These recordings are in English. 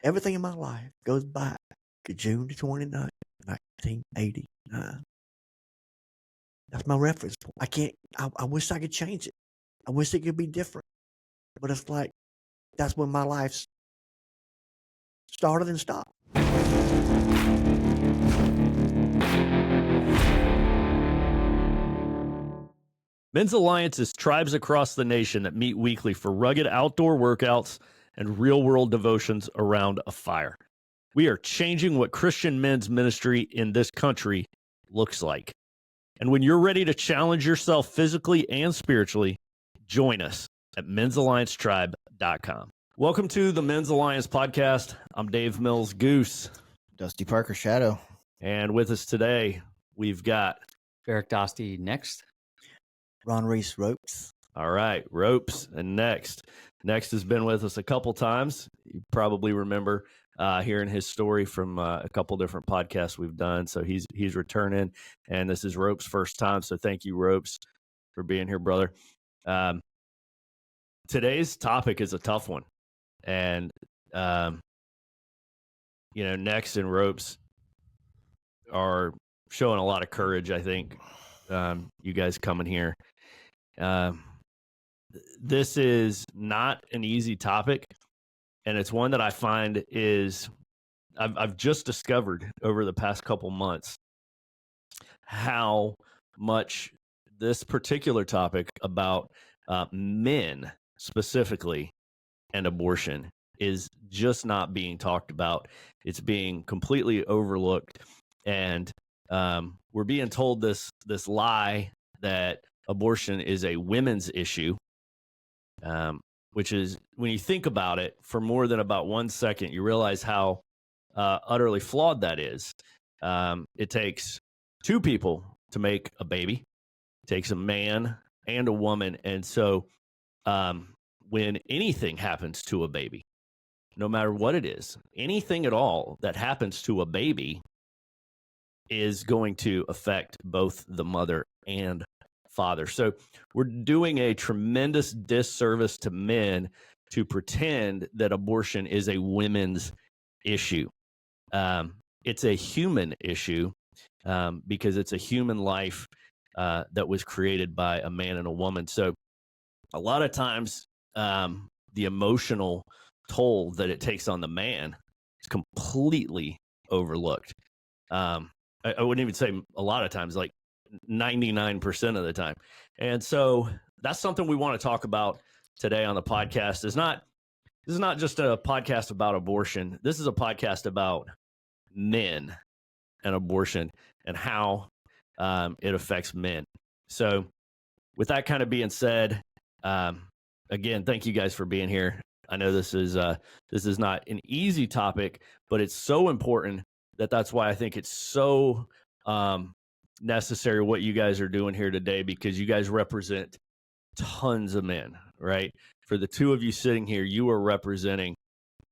Everything in my life goes back to June the 29th, 1989. That's my reference point. I wish I could change it. I wish it could be different. But it's like, that's when my life started and stopped. Men's Alliance is tribes across the nation that meet weekly for rugged outdoor workouts and real-world devotions around a fire. We are changing what Christian men's ministry in this country looks like. And when you're ready to challenge yourself physically and spiritually, join us at men'salliancetribe.com. Welcome to the Men's Alliance podcast. I'm Dave Mills Goose. Dusty Parker Shadow. And with us today, we've got Eric Dosty next. Ron Reese Ropes. All right, Ropes and Next. Next has been with us a couple times. You probably remember hearing his story from a couple different podcasts we've done. So he's returning, and this is Ropes' first time. So thank you, Ropes, for being here, brother. Today's topic is a tough one, and Next and Ropes are showing a lot of courage. I think you guys coming here. This is not an easy topic, and it's one that I find is I've just discovered over the past couple months how much this particular topic about men specifically and abortion is just not being talked about. It's being completely overlooked, and we're being told this lie that abortion is a women's issue, which is, when you think about it for more than about 1 second, you realize how utterly flawed that is. It takes two people to make a baby. It takes a man and a woman. And so when anything happens to a baby, no matter what it is, anything at all that happens to a baby is going to affect both the mother and father. So we're doing a tremendous disservice to men to pretend that abortion is a women's issue. It's a human issue because it's a human life that was created by a man and a woman. So a lot of times the emotional toll that it takes on the man is completely overlooked. I wouldn't even say a lot of times, like 99% of the time. And so that's something we want to talk about today on the podcast. This is not just a podcast about abortion. This is a podcast about men and abortion and how it affects men. So with that kind of being said, again, thank you guys for being here. I know this is not an easy topic, but it's so important that's why I think it's so necessary what you guys are doing here today, because you guys represent tons of men, right? For the two of you sitting here, you are representing,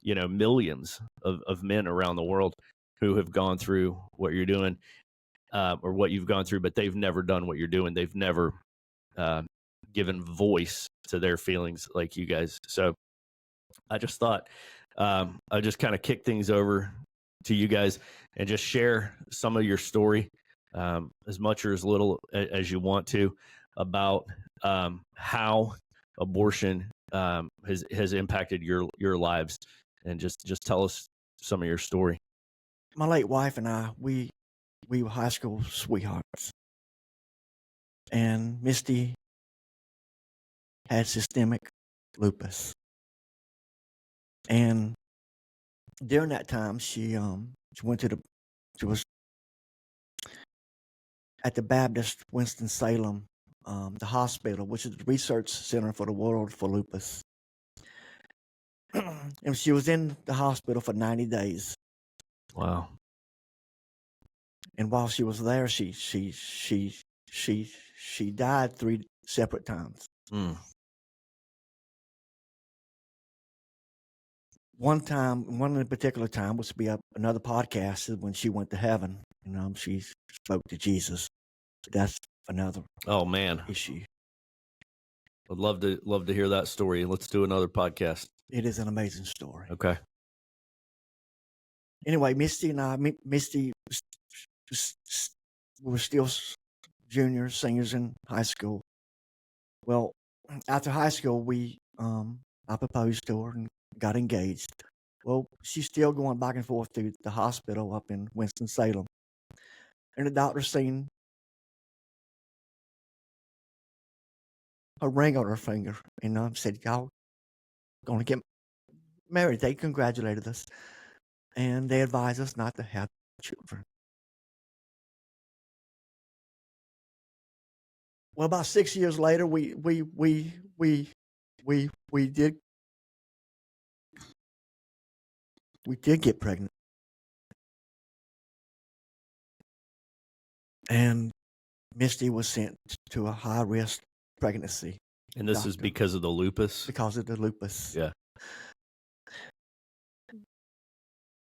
millions of men around the world who have gone through what you're doing or what you've gone through, but they've never done what you're doing. They've never given voice to their feelings like you guys. So I just thought I'd just kind of kick things over to you guys and just share some of your story, as much or as little as you want to, about how abortion has impacted your lives, and just tell us some of your story. My late wife and I, we were high school sweethearts, and Misty had systemic lupus, and during that time, she was at the Baptist Winston-Salem, the hospital, which is the research center for the world for lupus. And she was in the hospital for 90 days. Wow. And while she was there, she died 3 separate times. One particular time was to be another podcast when she went to heaven. She spoke to Jesus. That's another issue. I'd love to hear that story. Let's do another podcast. It is an amazing story. Okay. Anyway, Misty and I, Misty were still juniors, seniors in high school. Well, after high school, I proposed to her and got engaged. Well, she's still going back and forth to the hospital up in Winston-Salem. And the doctor seen a ring on her finger and said, y'all going to get married. They congratulated us. And they advised us not to have children. Well, about 6 years later, we did get pregnant. And Misty was sent to a high-risk pregnancy. And this is because of the lupus? Because of the lupus. Yeah.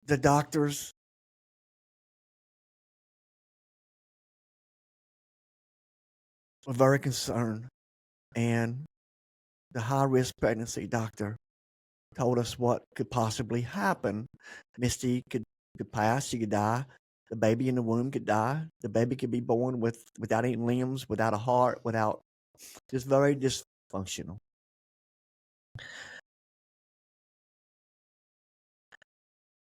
The doctors were very concerned, and the high-risk pregnancy doctor told us what could possibly happen. Misty could pass, she could die. The baby in the womb could die. The baby could be born without any limbs, without a heart, just very dysfunctional.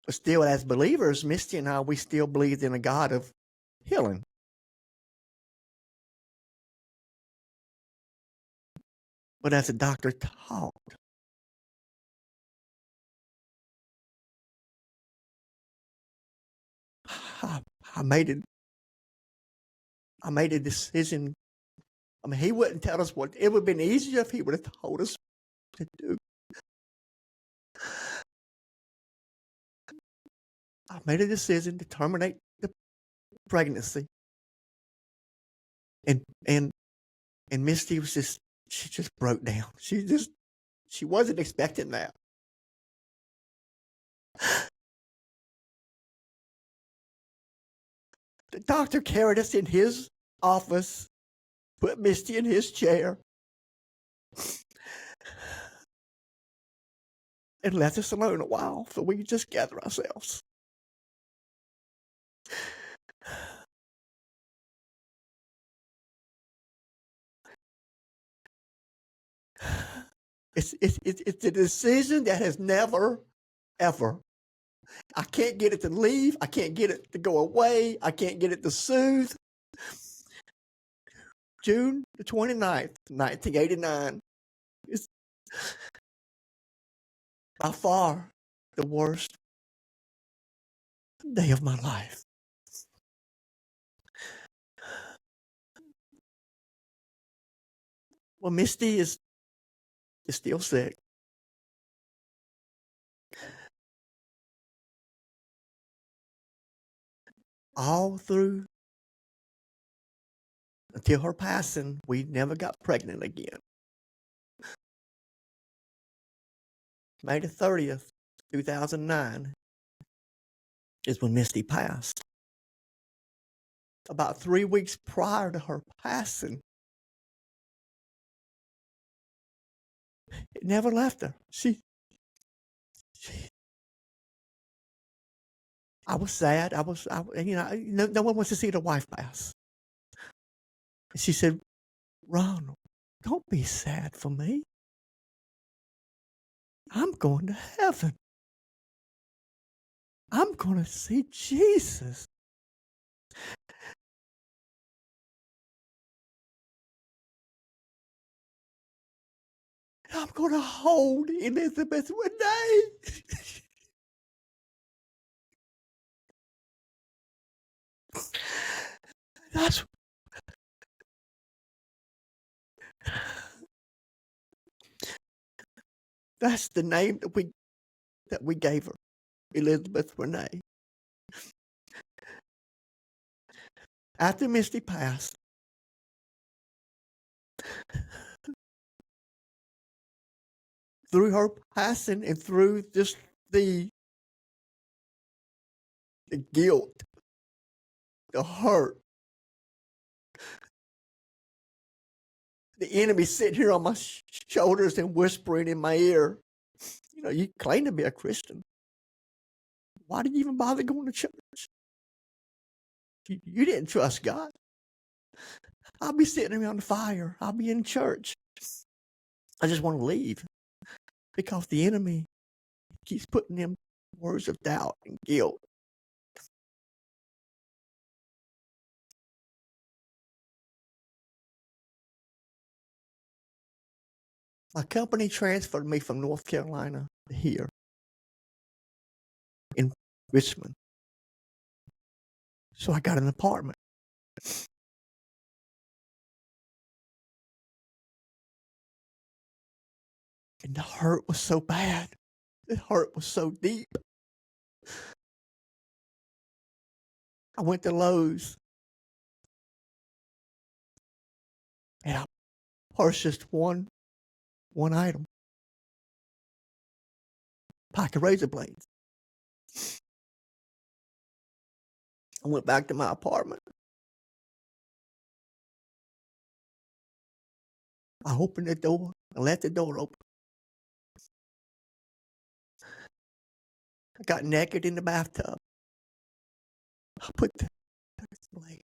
But still, as believers, Misty and I, we still believed in a God of healing. But as the doctor talked, I made a decision. I mean, he wouldn't tell us what. It would have been easier if he would have told us what to do. I made a decision to terminate the pregnancy. And Misty she just broke down. She wasn't expecting that. The doctor carried us in his office, put Misty in his chair, and left us alone a while so we could just gather ourselves. It's a decision that has never, ever. I can't get it to leave. I can't get it to go away. I can't get it to soothe. June the 29th, 1989 is by far the worst day of my life. Well, Misty is still sick. All through until her passing, we never got pregnant again. May the 30th, 2009 is when Misty passed. About 3 weeks prior to her passing, it never left her. I was sad. No one wants to see their wife pass. She said, Ronald, don't be sad for me. I'm going to heaven. I'm going to see Jesus. I'm going to hold Elizabeth Renee. That's the name that we gave her, Elizabeth Renee. After Misty passed, through her passing and through just the guilt, the hurt, the enemy sitting here on my shoulders and whispering in my ear, you claim to be a Christian. Why did you even bother going to church? You didn't trust God. I'll be sitting around the fire. I'll be in church. I just want to leave because the enemy keeps putting them words of doubt and guilt. My company transferred me from North Carolina to here in Richmond. So I got an apartment. And the hurt was so bad. The hurt was so deep. I went to Lowe's and I purchased one item. Pack of razor blades. I went back to my apartment. I opened the door. I left the door open. I got naked in the bathtub. I put the blade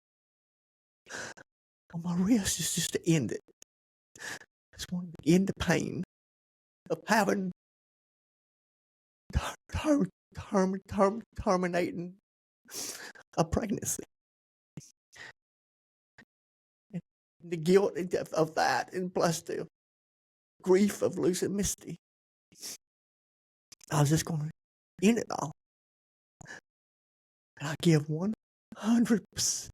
on my wrist just to end it. I just wanted to end the pain of having terminating a pregnancy. And the guilt of that, and plus the grief of losing Misty. I was just going to end it all. And I give 100%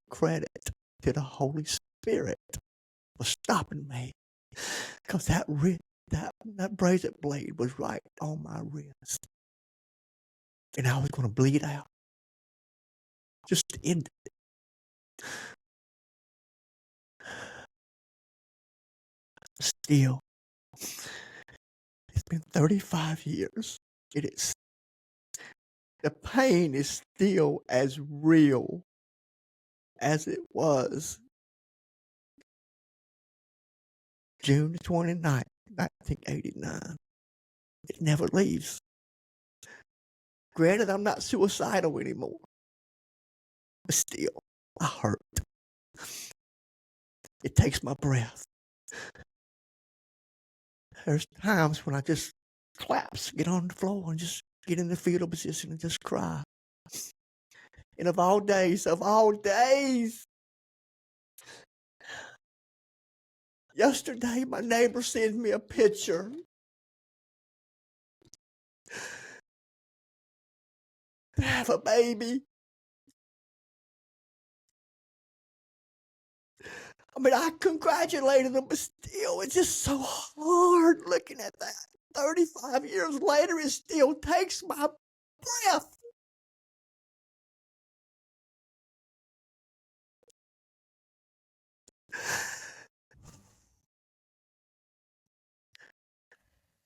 credit to the Holy Spirit for stopping me. Because that razor blade was right on my wrist. And I was going to bleed out. Just to end it. Still, it's been 35 years. The pain is still as real as it was June 29th, 1989. It never leaves. Granted, I'm not suicidal anymore. But still, I hurt. It takes my breath. There's times when I just collapse, get on the floor, and just get in the fetal position and just cry. And of all days, yesterday my neighbor sent me a picture. They have a baby. I mean, I congratulated them, but still, it's just so hard looking at that. 35 years later, it still takes my breath. I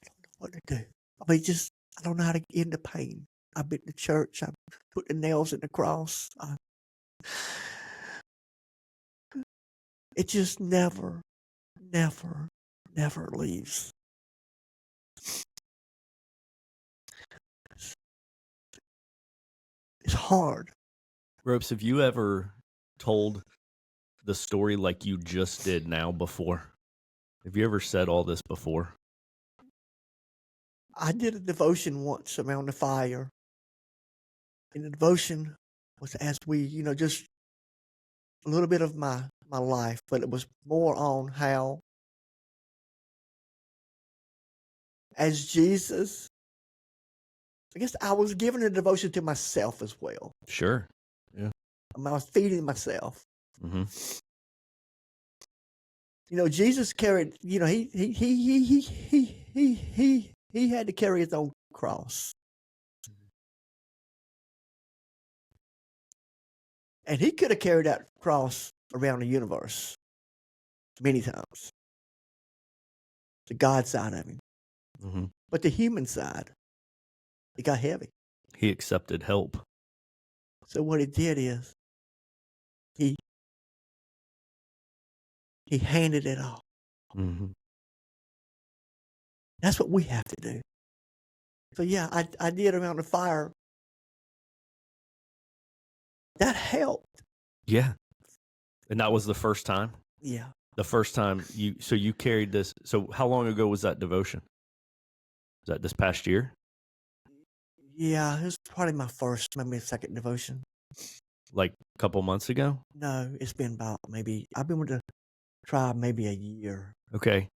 don't know what to do. I mean, I don't know how to end the pain. I've been to church. I've put the nails in the cross. It just never leaves. It's hard. Ropes, have you ever told the story like you just did now before? Have you ever said all this before? I did a devotion once around the fire. And the devotion was as we, just a little bit of my life, but it was more on how as Jesus, I guess I was giving a devotion to myself as well. Sure. Yeah. I was feeding myself. Mm-hmm. Jesus carried, he had to carry his own cross. And he could have carried that cross around the universe many times. The God side of him. Mm-hmm. But the human side, it got heavy. He accepted help. So what he did is he handed it off. Mm-hmm. That's what we have to do. So yeah, I did around the fire. That helped. Yeah. And that was the first time? Yeah. The first time you carried this. So how long ago was that devotion? Was that this past year? Yeah, it was probably my first, maybe second devotion. Like a couple months ago? No, it's been about I've been with the tribe maybe a year. Okay.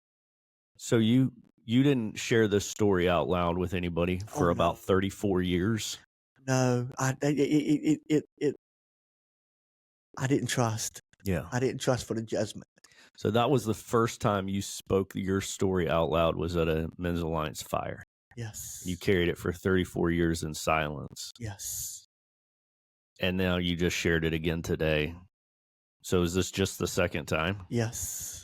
So you didn't share this story out loud with anybody for Oh, no. about 34 years? No, I didn't trust. Yeah. I didn't trust for the judgment. So that was the first time you spoke your story out loud, was at a Men's Alliance fire. Yes. You carried it for 34 years in silence. Yes. And now you just shared it again today. So is this just the second time? Yes.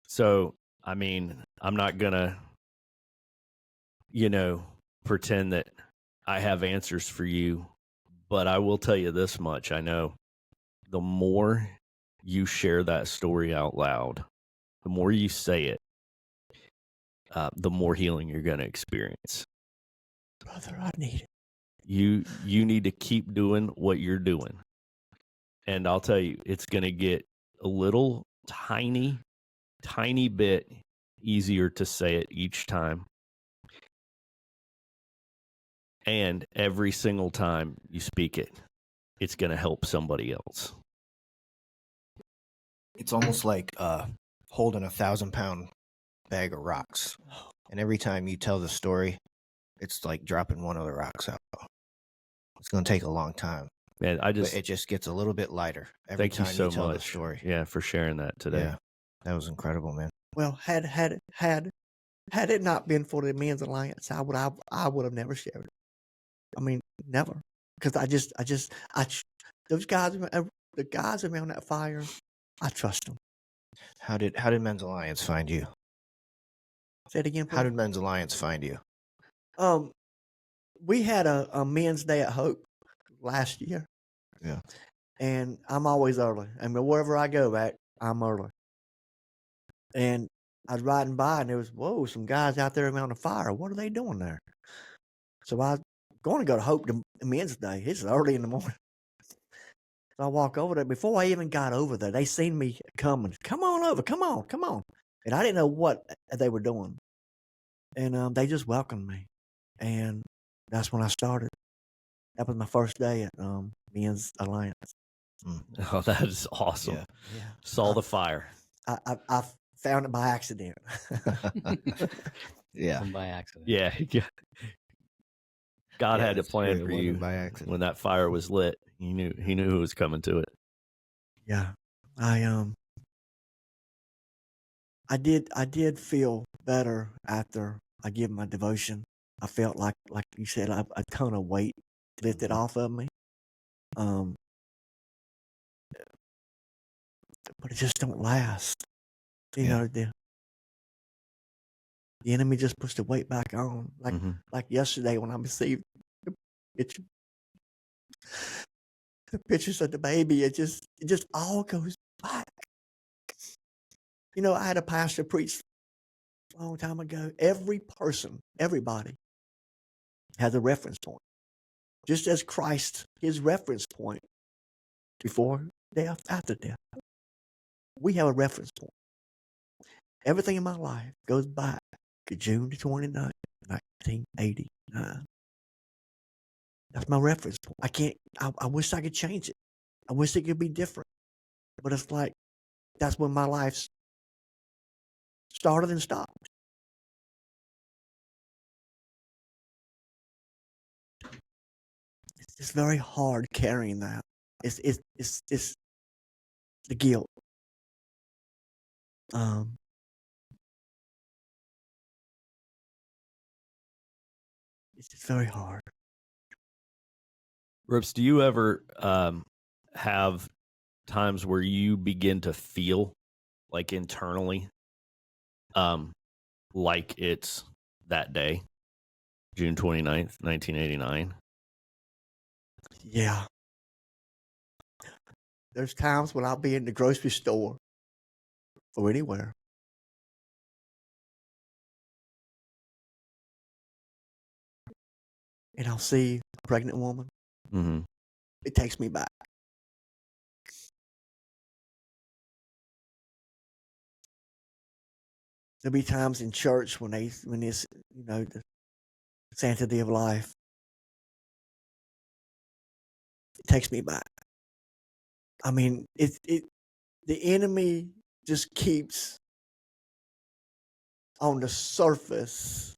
So, I mean, I'm not going to, pretend that I have answers for you, but I will tell you this much. I know the more you share that story out loud, the more you say it, the more healing you're going to experience. Brother, I need it. You need to keep doing what you're doing. And I'll tell you, it's going to get a little tiny bit easier to say it each time. And every single time you speak it, it's going to help somebody else. It's almost like holding a 1,000-pound bag of rocks. And every time you tell the story, it's like dropping one of the rocks out. It's going to take a long time. Man, But it just gets a little bit lighter every thank you time so you tell the much. story. Yeah, for sharing that today. Yeah, that was incredible, man. Well, had it not been for the Men's Alliance, I would have never shared it. I mean, never, because those guys, the guys around that fire, I trust them. How did Men's Alliance find you? Say it again. How did Men's Alliance find you? We had a Men's Day at Hope last year. Yeah. And I'm always early. I mean, wherever I go back, I'm early. And I was riding by, and there was some guys out there around the fire. What are they doing there? So I was going to go to Hope to Men's Day. It's early in the morning. So I walk over there. Before I even got over there, they seen me coming. Come on over. Come on. Come on. And I didn't know what they were doing. And they just welcomed me. And that's when I started. That was my first day at Men's Alliance. Oh, that is awesome. Yeah. Saw the fire. I found it by accident. Yeah. By accident. Yeah. God Yeah, had a that's true. plan It for wasn't you by accident. when that fire was lit. He knew who was coming to it. Yeah. I did feel better after I gave my devotion. I felt like you said, a ton of weight lifted off of me. But it just don't last. You know, the enemy just puts the weight back on. Like yesterday when I received the pictures of the baby, it just all goes back. You know, I had a pastor preach a long time ago. Everybody has a reference point. Just as Christ, his reference point before death, after death. We have a reference point. Everything in my life goes back to June the 29th, 1989. That's my reference point. I wish I could change it. I wish it could be different. But it's like, that's when my life started and stopped. It's very hard carrying that. It's the guilt. It's just very hard. Rips, do you ever have times where you begin to feel like internally like it's that day, June 29th, 1989? Yeah. There's times when I'll be in the grocery store or anywhere. and I'll see a pregnant woman, Mm-hmm. it takes me back. There'll be times in church when it's, the sanctity of life. It takes me back. I mean, the enemy just keeps on the surface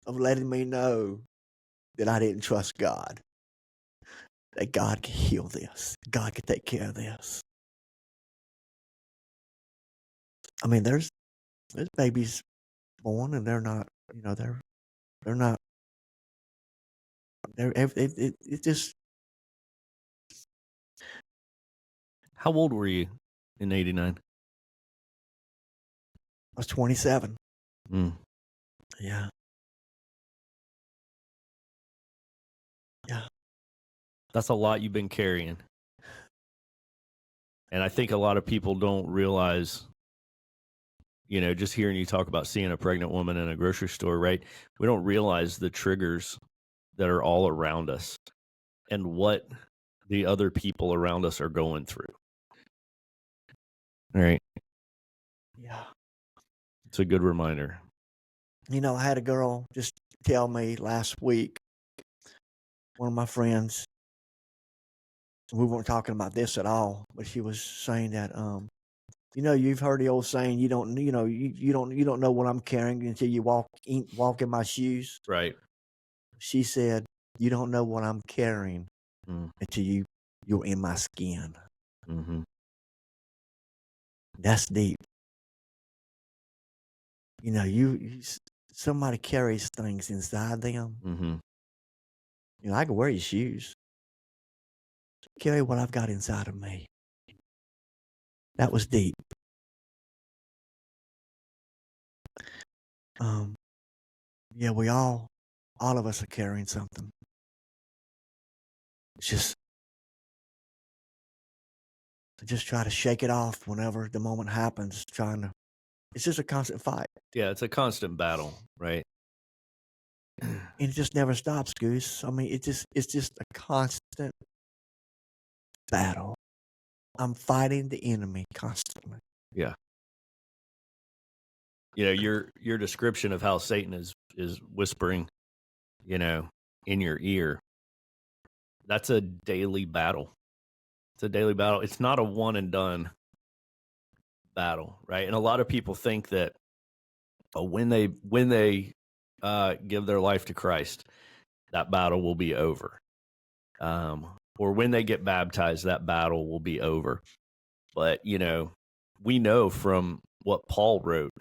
of letting me know that I didn't trust God. That God can heal this. God can take care of this. I mean, there's babies born and they're not, they're not. It just. How old were you in '89? I was 27. Mm. Yeah. Yeah. That's a lot you've been carrying. And I think a lot of people don't realize, just hearing you talk about seeing a pregnant woman in a grocery store, right? We don't realize the triggers that are all around us and what the other people around us are going through. All right. Yeah. It's a good reminder. I had a girl just tell me last week, one of my friends, we weren't talking about this at all, but she was saying that, you've heard the old saying, you don't know what I'm carrying until you walk in my shoes. Right. She said, you don't know what I'm carrying Mm. until you're in my skin. Mm-hmm. That's deep. Somebody carries things inside them. Mm-hmm. I can wear your shoes. Carry what I've got inside of me. That was deep. Yeah, we all of us are carrying something. It's just try to shake it off whenever the moment happens. It's just a constant fight. Yeah, it's a constant battle, right? And it just never stops, Goose. I mean, it's just a constant battle. I'm fighting the enemy constantly. Yeah. Your description of how Satan is whispering, in your ear. That's a daily battle. It's a daily battle. It's not a one and done battle, right? And a lot of people think that when they give their life to Christ, that battle will be over. Or when they get baptized, that battle will be over. But, we know from what Paul wrote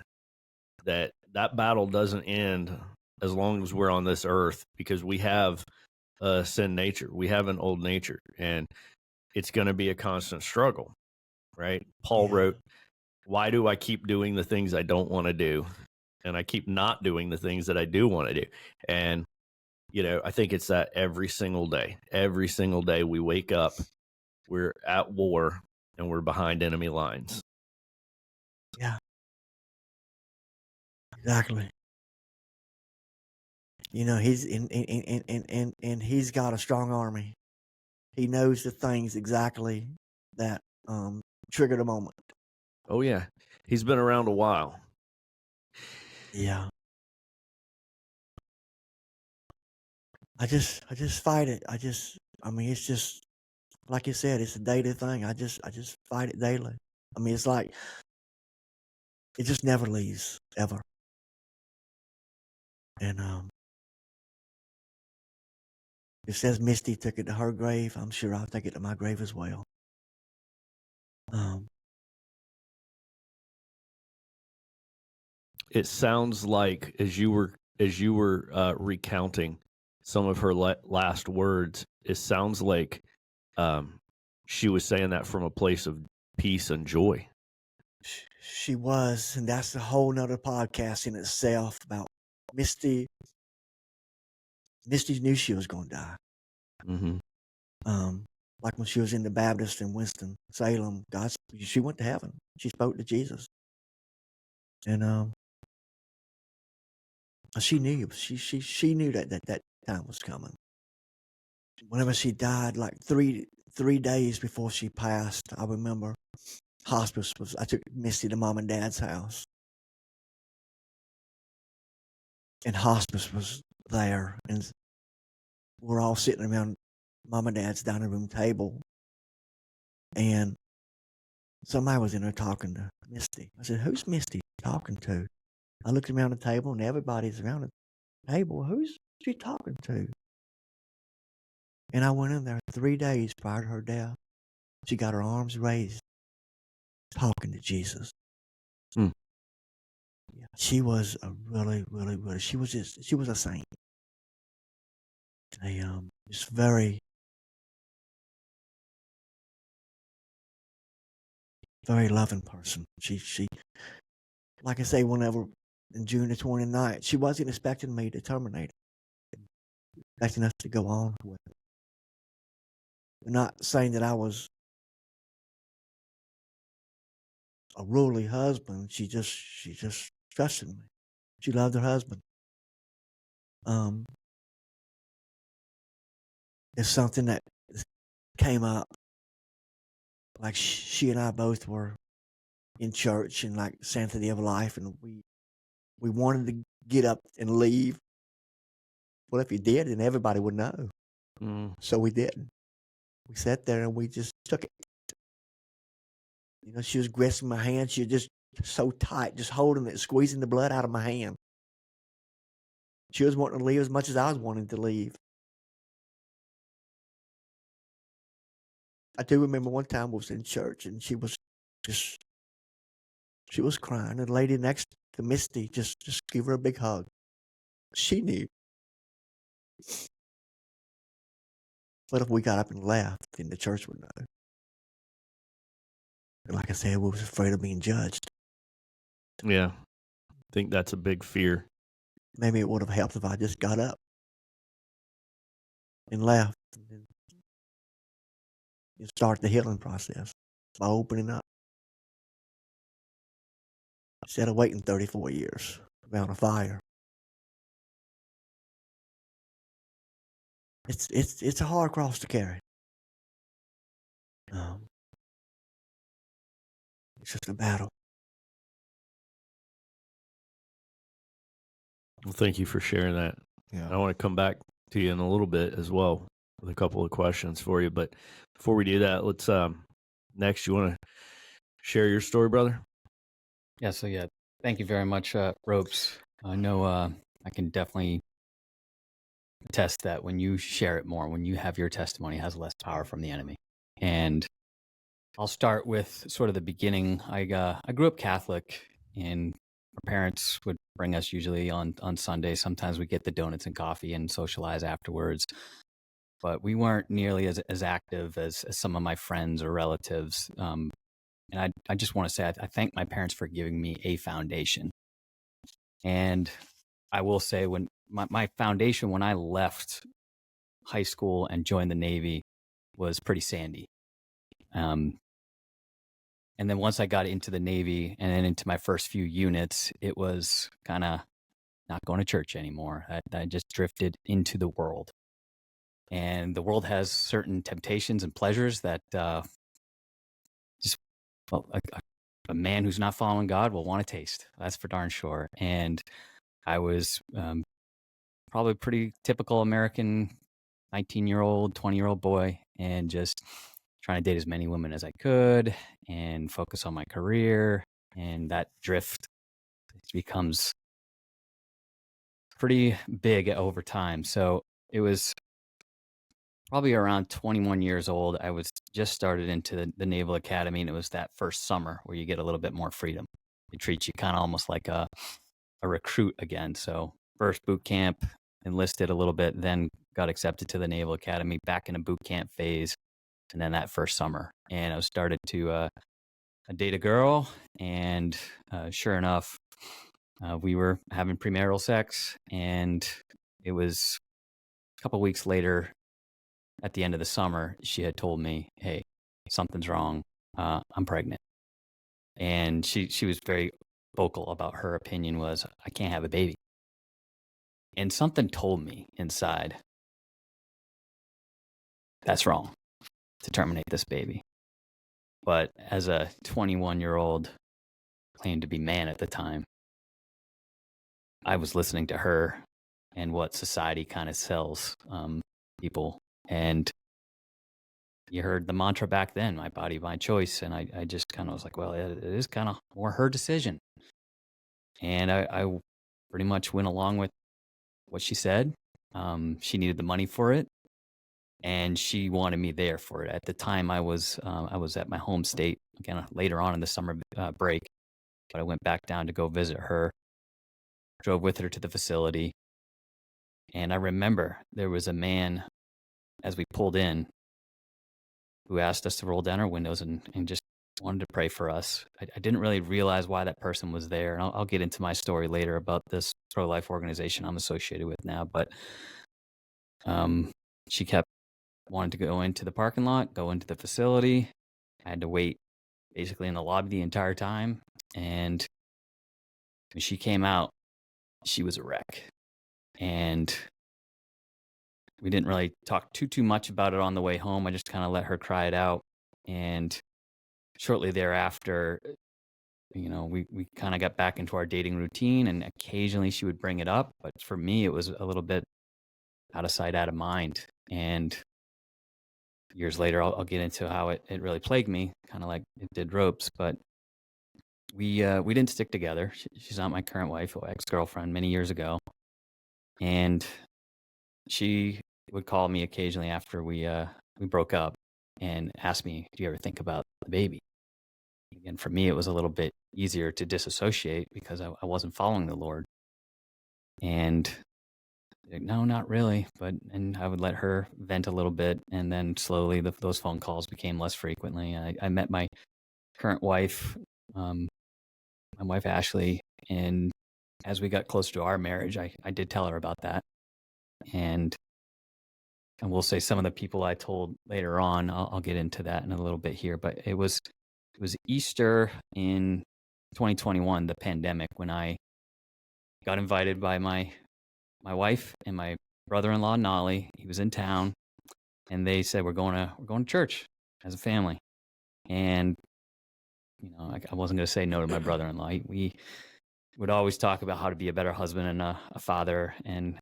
that battle doesn't end as long as we're on this earth, because we have a sin nature. We have an old nature, and it's going to be a constant struggle, right? Paul wrote, why do I keep doing the things I don't want to do? And I keep not doing the things that I do want to do. And, I think it's that every single day we wake up, we're at war and we're behind enemy lines. Yeah. Exactly. He's and he's got a strong army. He knows the things exactly that trigger the moment. Oh yeah. He's been around a while. Yeah. I just fight it. I mean, it's just like you said, it's a daily thing. I just fight it daily. I mean, it's like it just never leaves, ever. And it says Misty took it to her grave. I'm sure I'll take it to my grave as well. It sounds like as you were recounting some of her last words, it sounds like she was saying that from a place of peace and joy. She was, and that's a whole nother podcast in itself about Misty. Misty knew she was going to die. Mm-hmm. Like when she was in the Baptist in Winston-Salem, she went to heaven. She spoke to Jesus. And she knew she knew that time was coming. Whenever she died, like three days before she passed, I remember hospice was. I took Misty to mom and dad's house, and hospice was there, and we're all sitting around mom and dad's dining room table, and somebody was in there talking to Misty. I said, "Who's Misty talking to?" I looked around the table, and everybody's around the table. Who's she talking to? And I went in there 3 days prior to her death. She got her arms raised, talking to Jesus. Hmm. Yeah, she was a really. She was a saint. Just very, very loving person. She, like I say, whenever in June the 29th, she wasn't expecting me to terminate it, expecting us to go on with it. Not saying that I was a ruly husband. She just trusted me. She loved her husband. It's something that came up. Like she and I both were in church and like sanctity of life, and we wanted to get up and leave. Well, if you did, then everybody would know. So we didn't. We sat there and we just took it. You know, she was grasping my hand. She was just so tight, just holding it, squeezing the blood out of my hand. She was wanting to leave as much as I was wanting to leave. I do remember one time we was in church and she was crying, and the lady next to Misty just gave her a big hug. She knew. But if we got up and left, then the church would know. And like I said, we was afraid of being judged. Yeah. I think that's a big fear. Maybe it would have helped if I just got up and left and start the healing process by opening up. Instead of waiting 34 years around a fire. It's a hard cross to carry. It's just a battle. Well, thank you for sharing that. Yeah. I want to come back to you in a little bit as well with a couple of questions for you. But before we do that, let's next, you want to share your story, brother? Yeah. So yeah, thank you very much, Ropes. I know I can definitely attest that when you share it more, when you have your testimony, it has less power from the enemy. And I'll start with sort of the beginning. I grew up Catholic, and our parents would bring us usually on Sunday. Sometimes we get the donuts and coffee and socialize afterwards. But we weren't nearly as active as some of my friends or relatives. And I just want to say I thank my parents for giving me a foundation. And I will say when my foundation, when I left high school and joined the Navy, was pretty sandy. And then once I got into the Navy and then into my first few units, it was kind of not going to church anymore. I just drifted into the world. And the world has certain temptations and pleasures that a man who's not following God will want to taste. That's for darn sure. And I was probably pretty typical American 19-year-old, 20-year-old boy, and just trying to date as many women as I could and focus on my career. And that drift becomes pretty big over time. So it was probably around 21 years old. I was just started into the Naval Academy, and it was that first summer where you get a little bit more freedom. They treat you kind of almost like a recruit again. So first boot camp, enlisted a little bit, then got accepted to the Naval Academy, back in a boot camp phase, and then that first summer. And I started to date a girl, and sure enough, we were having premarital sex, and it was a couple weeks later, at the end of the summer, she had told me, "Hey, something's wrong. I'm pregnant." And she was very vocal about her opinion was, "I can't have a baby." And something told me inside, that's wrong, to terminate this baby. But as a 21-year-old, claimed to be man at the time, I was listening to her and what society kind of sells people. And you heard the mantra back then, my body, my choice. And I just kind of was like, well, it is kind of more her decision. And I pretty much went along with what she said. She needed the money for it, and she wanted me there for it. At the time, I was at my home state, again, later on in the summer break, but I went back down to go visit her, drove with her to the facility. And I remember there was a man, as we pulled in, who asked us to roll down our windows and just wanted to pray for us. I didn't really realize why that person was there. And I'll get into my story later about this pro-life organization I'm associated with now. But she kept wanting to go into the parking lot, go into the facility. I had to wait basically in the lobby the entire time. And when she came out, she was a wreck. And we didn't really talk too much about it on the way home. I just kind of let her cry it out. And shortly thereafter, we kind of got back into our dating routine, and occasionally she would bring it up. But for me, it was a little bit out of sight, out of mind. And years later, I'll get into how it really plagued me, kind of like it did Ropes. But we didn't stick together. She's not my current wife, ex-girlfriend, many years ago. And she would call me occasionally after we broke up and ask me, "Do you ever think about the baby?" Again, for me, it was a little bit easier to disassociate because I wasn't following the Lord. And no, not really. And I would let her vent a little bit, and then slowly those phone calls became less frequently. I met my current wife, my wife Ashley, and as we got closer to our marriage, I did tell her about that. And we'll say some of the people I told later on, I'll get into that in a little bit here. But it was Easter in 2021, the pandemic, when I got invited by my wife and my brother-in-law Nolly. He was in town, and they said we're going to church as a family. And I wasn't going to say no to my brother-in-law. We would always talk about how to be a better husband and a father and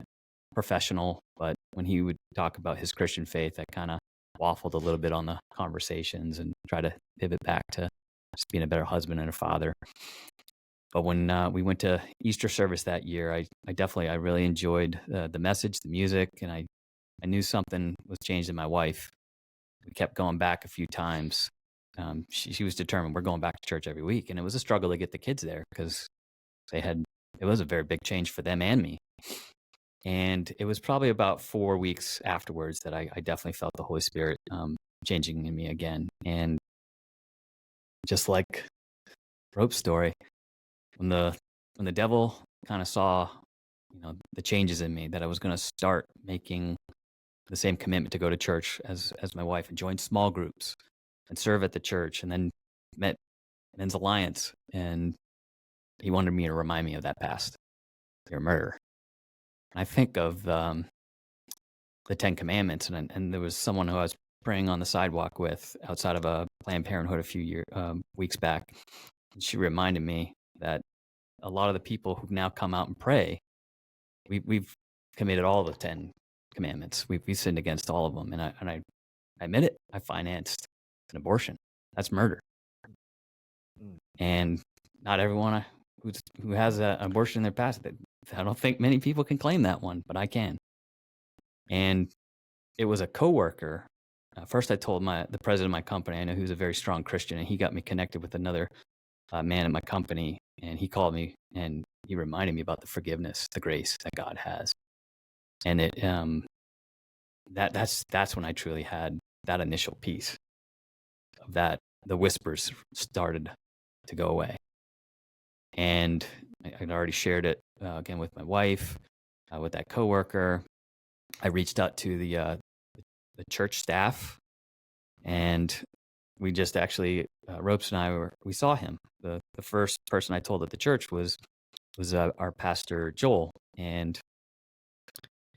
professional. But when he would talk about his Christian faith, I kind of waffled a little bit on the conversations and try to pivot back to just being a better husband and a father. But when we went to Easter service that year, I really enjoyed the message, the music, and I knew something was changed in my wife. We kept going back a few times. She was determined we're going back to church every week, and it was a struggle to get the kids there because it was a very big change for them and me. And it was probably about 4 weeks afterwards that I definitely felt the Holy Spirit changing in me again. And just like Rope's story, when the devil kind of saw, the changes in me, that I was going to start making the same commitment to go to church as my wife and join small groups and serve at the church, and then met Men's Alliance, and he wanted me to remind me of that past. You're a murderer. I think of the 10 Commandments, and there was someone who I was praying on the sidewalk with outside of a Planned Parenthood a few weeks back. And she reminded me that a lot of the people who now come out and pray, we've committed all the 10 Commandments. We've sinned against all of them, and I admit it. I financed an abortion. That's murder. And not everyone who has an abortion in their past, I don't think many people can claim that one, but I can. And it was a coworker. First, I told the president of my company, I know he was a very strong Christian, and he got me connected with another man at my company. And he called me and he reminded me about the forgiveness, the grace that God has. And that's when I truly had that initial piece of that. The whispers started to go away. And I'd already shared it again with my wife, with that coworker. I reached out to the church staff, and we just actually, Ropes and I we saw him. The first person I told at the church was our pastor Joel, and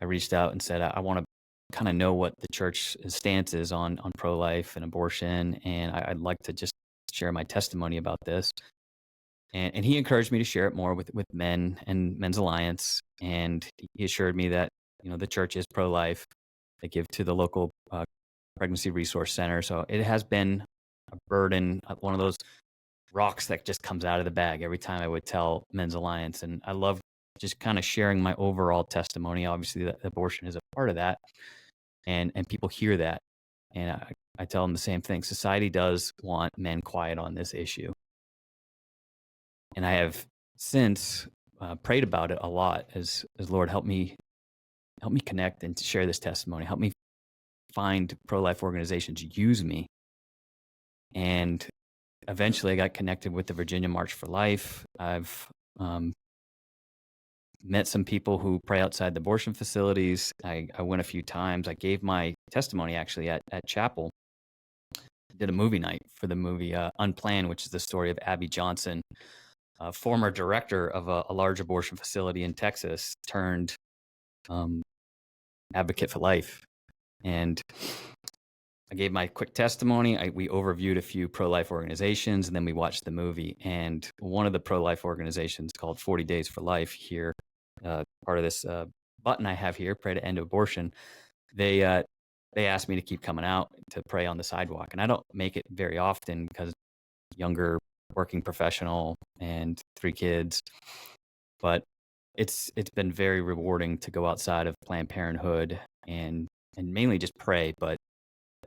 I reached out and said, I want to kind of know what the church's stance is on pro-life and abortion, and I'd like to just share my testimony about this. And he encouraged me to share it more with men and Men's Alliance, and he assured me that the church is pro-life. They give to the local pregnancy resource center, so it has been a burden, one of those rocks that just comes out of the bag every time I would tell Men's Alliance. And I love just kind of sharing my overall testimony. Obviously, that abortion is a part of that, and people hear that, and I tell them the same thing. Society does want men quiet on this issue, and I have since prayed about it a lot as Lord, help me connect and share this testimony. Help me find pro-life organizations, use me. And eventually I got connected with the Virginia March for Life. I've met some people who pray outside the abortion facilities. I went a few times. I gave my testimony actually at chapel. Did a movie night for the movie Unplanned, which is the story of Abby Johnson, former director of a large abortion facility in Texas, turned advocate for life. And I gave my quick testimony. We overviewed a few pro-life organizations, and then we watched the movie. And one of the pro-life organizations called 40 Days for Life here, part of this button I have here, Pray to End Abortion, they asked me to keep coming out to pray on the sidewalk. And I don't make it very often because younger working professional and 3 kids, but it's been very rewarding to go outside of Planned Parenthood and mainly just pray, but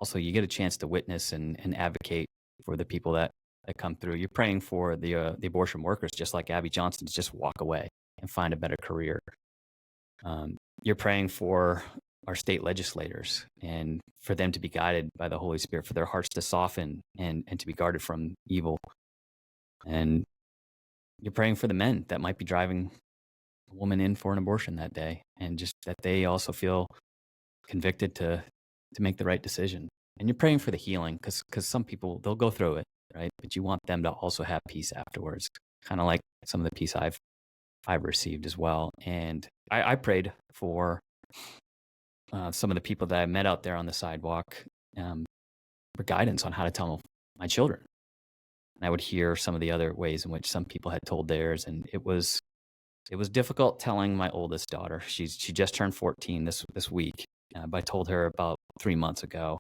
also you get a chance to witness and advocate for the people that come through. You're praying for the abortion workers, just like Abby Johnson, to just walk away and find a better career. You're praying for our state legislators and for them to be guided by the Holy Spirit, for their hearts to soften and to be guarded from evil. And you're praying for the men that might be driving a woman in for an abortion that day, and just that they also feel convicted to make the right decision. And you're praying for the healing because some people, they'll go through it, right? But you want them to also have peace afterwards, kind of like some of the peace I've received as well. And I prayed for some of the people that I met out there on the sidewalk for guidance on how to tell my children. And I would hear some of the other ways in which some people had told theirs, and it was difficult telling my oldest daughter. She just turned 14 this week. But I told her about 3 months ago,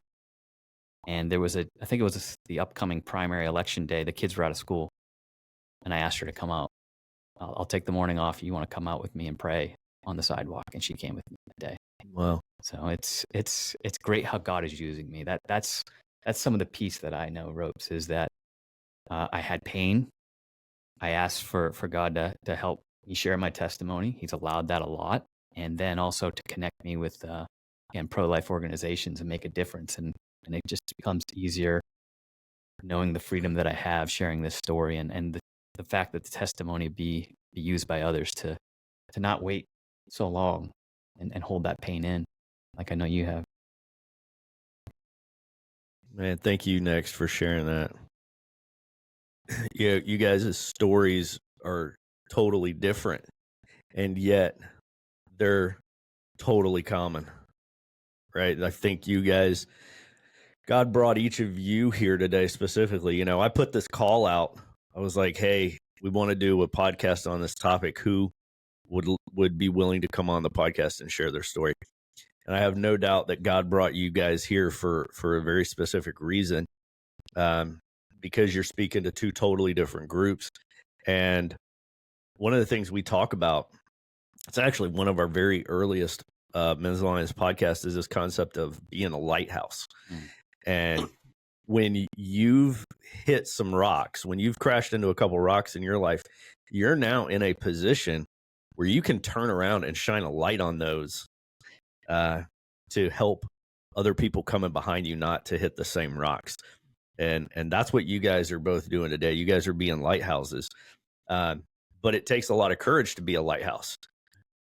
and there was I think it was the upcoming primary election day. The kids were out of school, and I asked her to come out. I'll take the morning off. You want to come out with me and pray on the sidewalk? And she came with me that day. Wow. So it's great how God is using me. That's some of the peace that I know, Ropes, is that I had pain. I asked for God to help me share my testimony. He's allowed that a lot, and then also to connect me with pro-life organizations and make a difference. And it just becomes easier knowing the freedom that I have sharing this story, and the fact that the testimony be used by others to not wait so long and hold that pain in like I know you have. Man, thank you, Next, for sharing that. Yeah, you guys' stories are totally different, and yet they're totally common, right? I think you guys, God brought each of you here today specifically. I put this call out. I was like, hey, we want to do a podcast on this topic. Who would be willing to come on the podcast and share their story? And I have no doubt that God brought you guys here for a very specific reason, because you're speaking to 2 totally different groups. And one of the things we talk about, it's actually one of our very earliest Men's Alliance podcasts, is this concept of being a lighthouse. And when you've hit some rocks, when you've crashed into a couple rocks in your life, you're now in a position where you can turn around and shine a light on those to help other people coming behind you not to hit the same rocks. And that's what you guys are both doing today. You guys are being lighthouses. But it takes a lot of courage to be a lighthouse,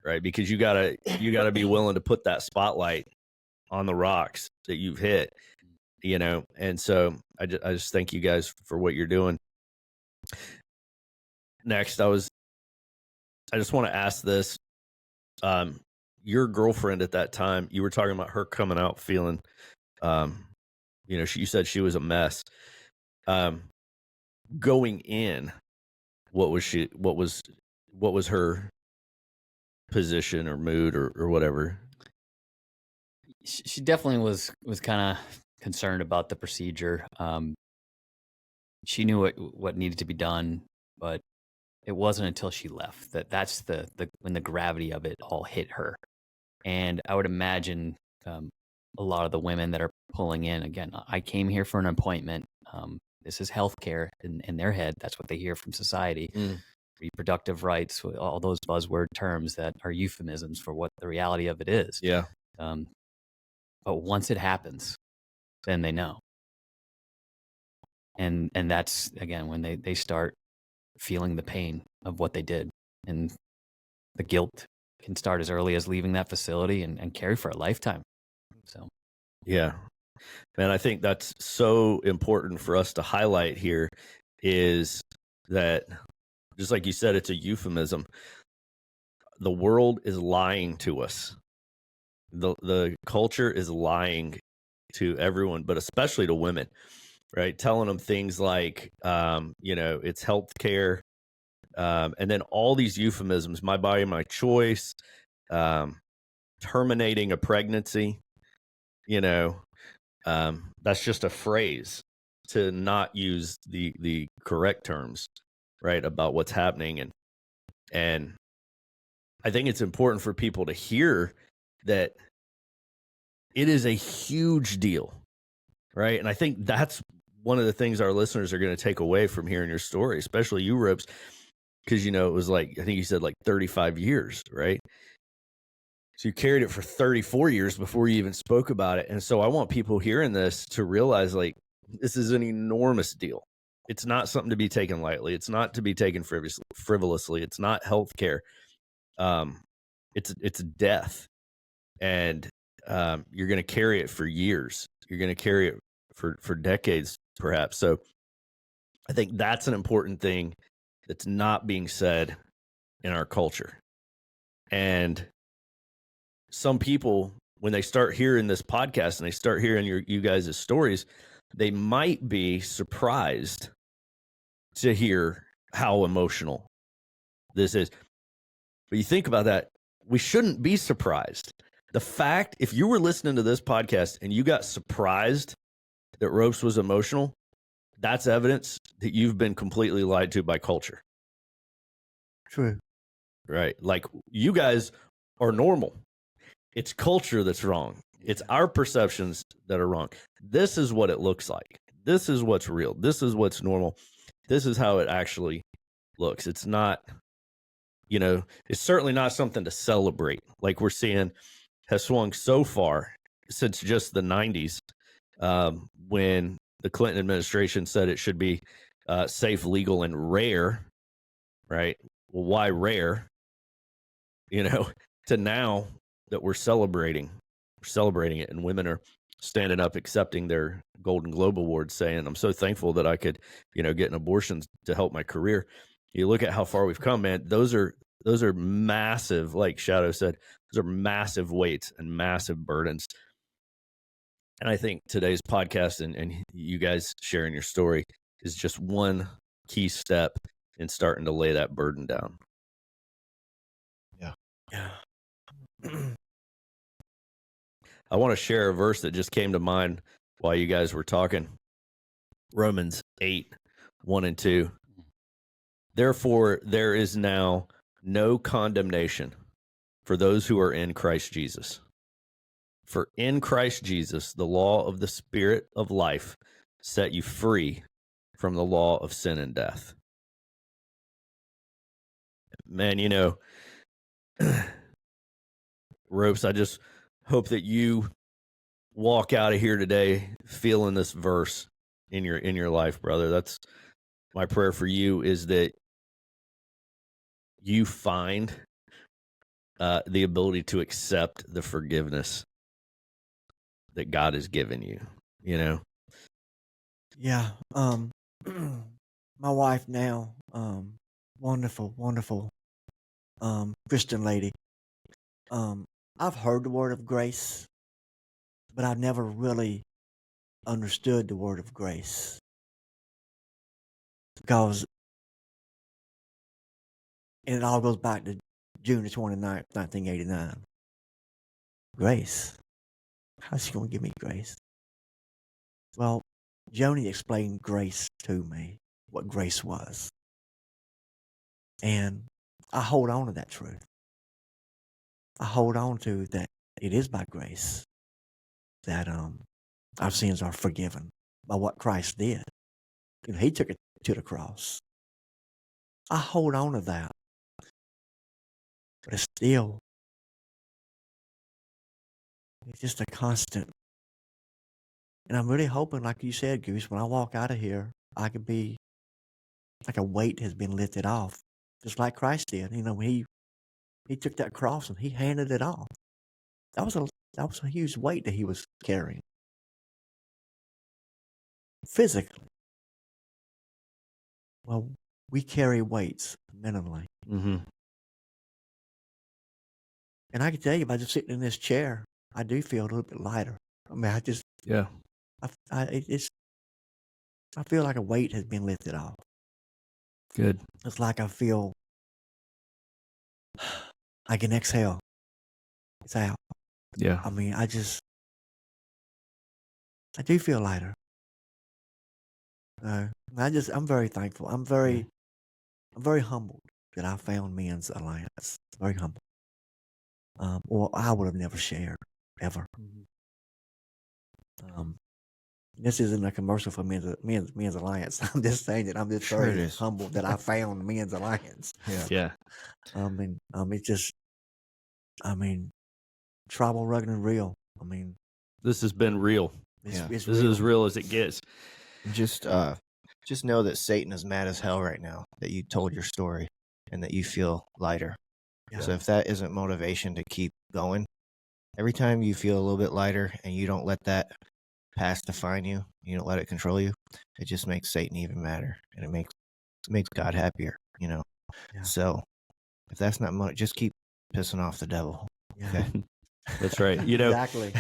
right? Because you gotta be willing to put that spotlight on the rocks that you've hit, And so I just thank you guys for what you're doing. Next, I just want to ask this. your girlfriend at that time, you were talking about her coming out feeling, you said she was a mess. Going in, what was her position or mood or whatever? She definitely was kind of concerned about the procedure. She knew what needed to be done, but it wasn't until she left that's the when the gravity of it all hit her. And I would imagine a lot of the women that are pulling in, again, I came here for an appointment. This is healthcare in their head. That's what they hear from society. Reproductive rights, all those buzzword terms that are euphemisms for what the reality of it is. Yeah. But once it happens, then they know. And that's, again, when they start feeling the pain of what they did. And the guilt can start as early as leaving that facility and carry for a lifetime. So, yeah, man, I think that's so important for us to highlight here, is that, just like you said, it's a euphemism. The world is lying to us. The culture is lying to everyone, but especially to women, right? Telling them things like, it's healthcare, and then all these euphemisms: my body, my choice, terminating a pregnancy. That's just a phrase to not use the correct terms, right, about what's happening. And I think it's important for people to hear that it is a huge deal, right? And I think that's one of the things our listeners are going to take away from hearing your story, especially you, Ropes, because, it was like, I think you said like 35 years, right? So you carried it for 34 years before you even spoke about it. And so I want people hearing this to realize, like, this is an enormous deal. It's not something to be taken lightly. It's not to be taken frivolously. It's not healthcare. It's death. And you're going to carry it for years. You're going to carry it for decades, perhaps. So I think that's an important thing that's not being said in our culture. And some people, when they start hearing this podcast and they start hearing you guys' stories, they might be surprised to hear how emotional this is. But you think about that, we shouldn't be surprised. The fact, if you were listening to this podcast and you got surprised that Ropes was emotional, that's evidence that you've been completely lied to by culture. True. Right? Like, you guys are normal. It's culture that's wrong. It's our perceptions that are wrong. This is what it looks like. This is what's real. This is what's normal. This is how it actually looks. It's not, it's certainly not something to celebrate. Like we're seeing has swung so far since just the 90s, when the Clinton administration said it should be safe, legal, and rare, right? Well, why rare? To now that we're celebrating it, and women are standing up, accepting their Golden Globe Awards, saying, I'm so thankful that I could, get an abortion to help my career. You look at how far we've come, man. Those are massive, like Shadow said, those are massive weights and massive burdens. And I think today's podcast and you guys sharing your story is just one key step in starting to lay that burden down. Yeah. I want to share a verse that just came to mind while you guys were talking. Romans 8:1-2. Therefore, there is now no condemnation for those who are in Christ Jesus. For in Christ Jesus, the law of the Spirit of life set you free from the law of sin and death. Man, Ropes, I just hope that you walk out of here today feeling this verse in your life, brother. That's my prayer for you, is that you find the ability to accept the forgiveness that God has given you. Yeah. My wife now, wonderful, Christian lady. I've heard the word of grace, but I've never really understood the word of grace because, and it all goes back to June the 29th, 1989. Grace. How's she going to give me grace? Well, Joni explained grace to me, what grace was. And I hold on to that truth. I hold on to that it is by grace that our sins are forgiven by what Christ did. You know, he took it to the cross. I hold on to that. But it's still, it's just a constant. And I'm really hoping, like you said, Goose, when I walk out of here, I could be like a weight has been lifted off, just like Christ did. You know, when he took that cross and he handed it off. That was a huge weight that he was carrying physically. Well, we carry weights mentally, Mm-hmm. and I can tell you by just sitting in this chair, I do feel a little bit lighter. I mean, Yeah. I feel like a weight has been lifted off. Good. It's like I feel I can exhale. It's out. Yeah. I mean, I do feel lighter. I'm very thankful. I'm very humbled that I found Men's Alliance. Very humble. Or I would have never shared ever. This isn't a commercial for Men's Alliance. I'm just saying that I'm just Sure it very is. humbled that I found Men's Alliance. Yeah. Yeah. It's just, tribal, rugged, and real. I mean, This has been real. it's, Yeah. it's This is real. as real as it gets. Just know that Satan is mad as hell right now that you told your story and that you feel lighter. Yeah. So if that isn't motivation to keep going, every time you feel a little bit lighter and you don't let that past define you, you don't let it control you, it just makes Satan even madder, and it makes God happier, you know. Yeah. So if that's not just keep pissing off the devil. Yeah. Okay. That's right. You know, Exactly.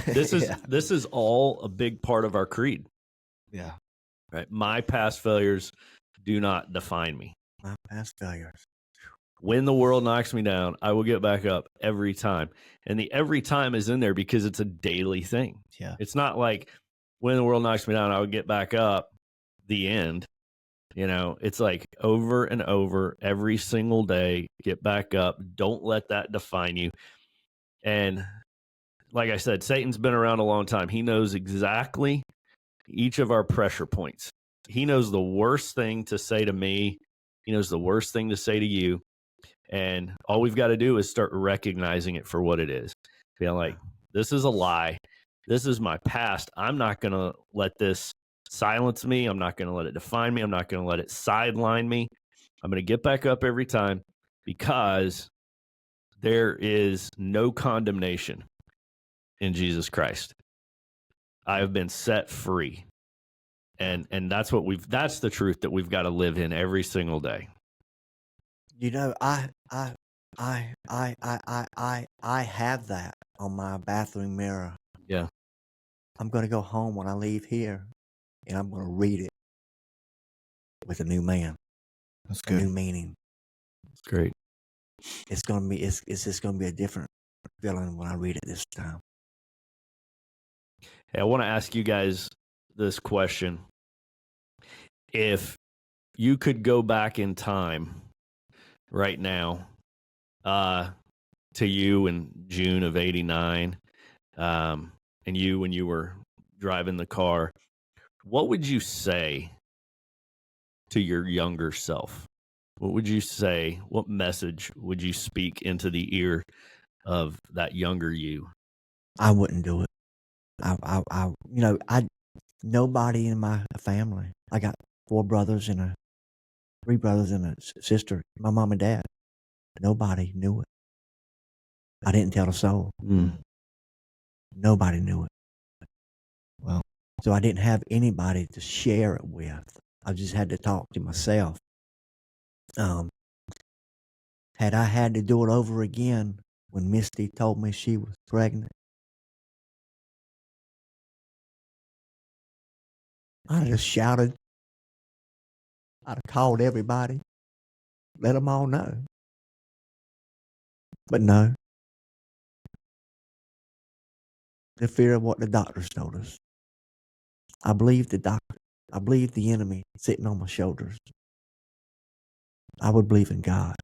this is all a big part of our creed. Yeah. Right. My past failures do not define me. My past failures. When the world knocks me down, I will get back up every time. And the every time is in there because it's a daily thing. Yeah. It's not like when the world knocks me down, I would get back up, the end. You know, it's like over and over every single day, get back up. Don't let that define you. And like I said, Satan's been around a long time. He knows exactly each of our pressure points. He knows the worst thing to say to me. He knows the worst thing to say to you. And all we've got to do is start recognizing it for what it is. Feel like, this is a lie. This is my past. I'm not going to let this silence me. I'm not going to let it define me. I'm not going to let it sideline me. I'm going to get back up every time because there is no condemnation in Jesus Christ. I have been set free. And that's that's the truth that we've got to live in every single day. You know, I have that on my bathroom mirror. Yeah. I'm going to go home when I leave here, and I'm going to read it with a new man, That's a new good. meaning. It's great. It's just going to be a different feeling when I read it this time. Hey, I want to ask you guys this question. If you could go back in time right now, to you in June of '89, and you when you were driving the car, what would you say to your younger self? What would you say? What message would you speak into the ear of that younger you? I wouldn't do it. Nobody in my family. I got 3 brothers and a sister. My mom and dad. Nobody knew it. I didn't tell a soul. Nobody knew it. Well, so I didn't have anybody to share it with. I just had to talk to myself. Had I had to do it over again, when Misty told me she was pregnant, I just shouted. I'd have called everybody, let them all know. But no, the fear of what the doctors told us. I believed the doctor. I believed the enemy sitting on my shoulders. I would believe in God.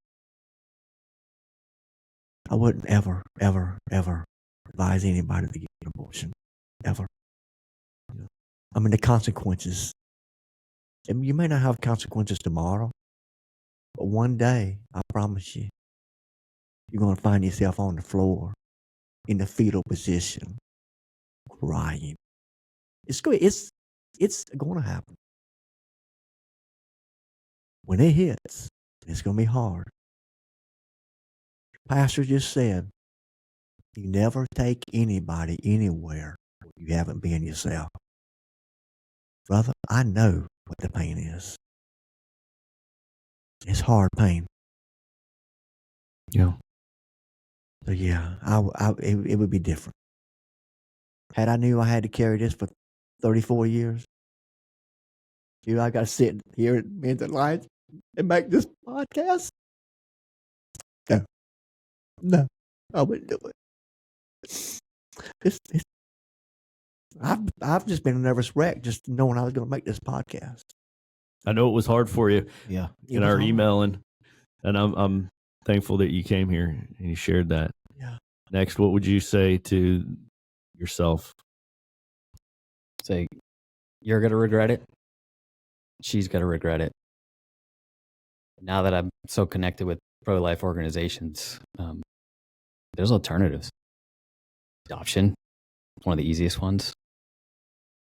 I wouldn't ever, ever, ever advise anybody to get an abortion. Ever. I mean, the consequences. And you may not have consequences tomorrow, but one day, I promise you, you're going to find yourself on the floor in the fetal position, crying. It's going to happen. When it hits, it's going to be hard. Pastor just said, you never take anybody anywhere where you haven't been yourself. Brother, I know what the pain is. It's hard pain. Yeah. So yeah, it would be different. Had I knew I had to carry this for 34 years, here I got to sit here at Men's Alliance and make this podcast. No, I wouldn't do it. I've just been a nervous wreck just knowing I was going to make this podcast. I know it was hard for you Yeah. in our emailing, and I'm thankful that you came here and you shared that. Yeah. Next, what would you say to yourself? Say, you're going to regret it. She's going to regret it. Now that I'm so connected with pro-life organizations, there's alternatives. Adoption, one of the easiest ones.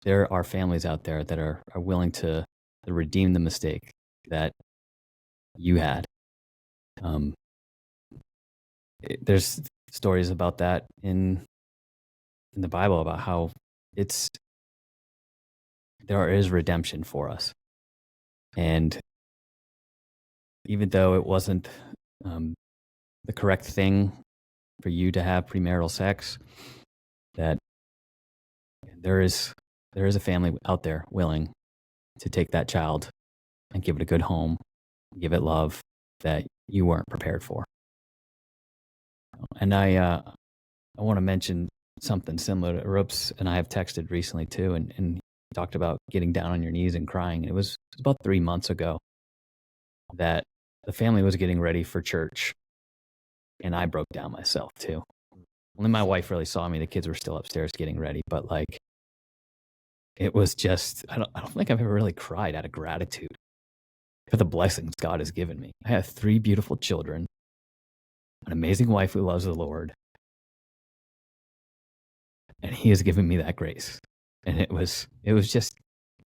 There are families out there that are willing to redeem the mistake that you had. There's stories about that in the Bible about how there is redemption for us. And even though it wasn't the correct thing for you to have premarital sex, that there is a family out there willing to take that child and give it a good home, give it love that you weren't prepared for. And I want to mention something similar to Ropes, and I have texted recently too, and he talked about getting down on your knees and crying. It was about 3 months ago that the family was getting ready for church, and I broke down myself too. Only my wife really saw me. The kids were still upstairs getting ready, but like, it was just, I don't think I've ever really cried out of gratitude for the blessings God has given me. I have 3 beautiful children, an amazing wife who loves the Lord, and He has given me that grace. And it was just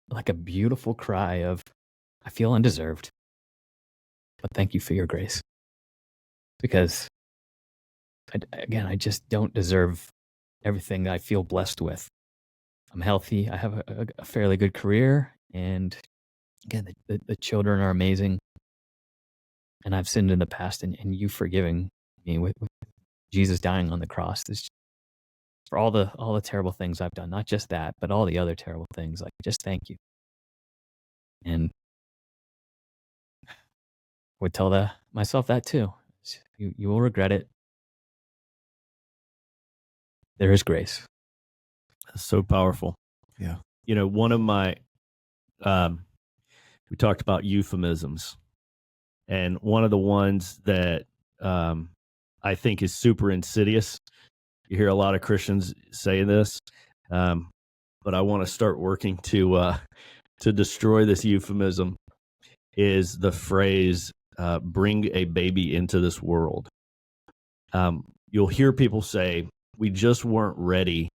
like a beautiful cry of, I feel undeserved, but thank you for your grace. Because I just don't deserve everything that I feel blessed with. I'm healthy. I have a fairly good career. And again, the children are amazing. And I've sinned in the past, and you forgiving me with Jesus dying on the cross. For all the terrible things I've done, not just that, but all the other terrible things. Like, just thank you. And I would tell myself that too. You will regret it. There is grace. That's so powerful. Yeah. You know, one of my, we talked about euphemisms, and one of the ones that I think is super insidious. You hear a lot of Christians say this, but I want to start working to destroy this euphemism. Is the phrase "bring a baby into this world"? You'll hear people say, "We just weren't ready